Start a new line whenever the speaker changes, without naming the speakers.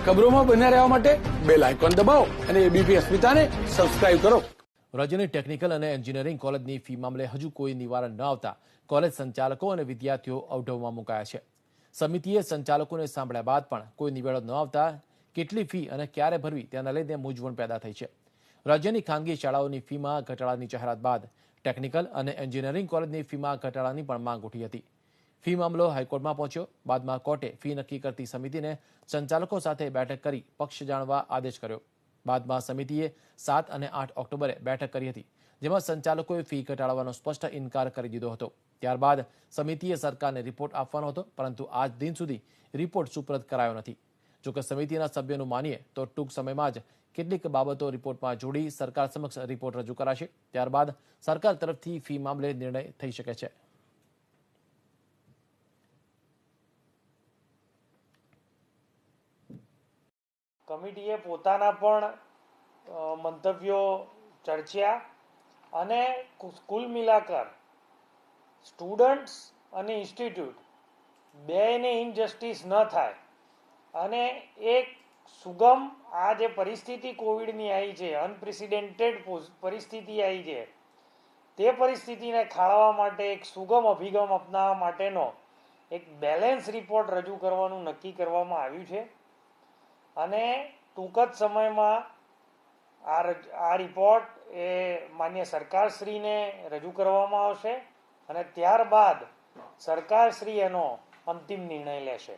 ખબરોમાં બન્યા રહેવા માટે બેલ આઇકોન દબાવો અને એબીપી અસ્મિતાને સબસ્ક્રાઇબ કરો.
રાજ્યની ટેકનિકલ અને એન્જિનિયરિંગ કોલેજની ફી મામલે હજુ કોઈ નિવારણ ન આવતા કોલેજ સંચાલકો અને વિદ્યાર્થીઓ અવઢવમાં મુકાયા છે. સમિતિએ સંચાલકોને સાંભળ્યા બાદ પણ કોઈ નિવેડો ન આવતા કેટલી ફી અને ક્યારે ભરવી તેના લઈને મૂંઝવણ પેદા થઈ છે. રાજ્યની ખાનગી શાળાઓની ફીમાં ઘટાડાની જાહેરાત બાદ ટેકનિકલ અને એન્જિનિયરિંગ કોલેજની ફીમાં ઘટાડાની પણ માંગ ઉઠી હતી. ફી મામલો હાઈકોર્ટમાં પહોંચ્યો. બાદમાં કોર્ટે ફી નક્કી કરતી સમિતિને સંચાલકો સાથે બેઠક કરી પક્ષ જાણવા આદેશ કર્યો. બાદમાં સમિતિએ 7 અને 8 ઓક્ટોબરે બેઠક કરી હતી, જેમાં સંચાલકોએ ફી ઘટાડવાનો સ્પષ્ટ ઇનકાર કરી દીધો હતો. ત્યારબાદ સમિતિએ સરકારને રિપોર્ટ આપવાનો હતો, પરંતુ આજ દિન સુધી રિપોર્ટ સુપરત કરાયો નથી. જોકે સમિતિના સભ્યોનું માનીએ તો ટૂંક સમયમાં જ કેટલીક બાબતો રિપોર્ટમાં જોડી સરકાર સમક્ષ રિપોર્ટ રજૂ કરાશે. ત્યારબાદ સરકાર તરફથી ફી મામલે નિર્ણય થઈ શકે છે.
કમિટીએ પોતાના પણ મંતવ્યો ચર્ચ્યા અને કુલ મિલાકર સ્ટુડન્ટ્સ અને ઇન્સ્ટિટ્યૂટ બેને ઇનજસ્ટિસ ન થાય અને એક સુગમ આ જે પરિસ્થિતિ કોવિડની આવી છે, અનપ્રેસિડેન્ટેડ પરિસ્થિતિ આવી છે, તે પરિસ્થિતિને ખાળવા માટે એક સુગમ અભિગમ અપનાવવા માટેનો એક બેલેન્સ રિપોર્ટ રજૂ કરવાનું નક્કી કરવામાં આવ્યું છે અને ટૂંક જ સમયમાં આ રિપોર્ટ એ માન્ય સરકારશ્રીને રજૂ કરવામાં આવશે અને ત્યારબાદ સરકારશ્રી એનો અંતિમ નિર્ણય લેશે.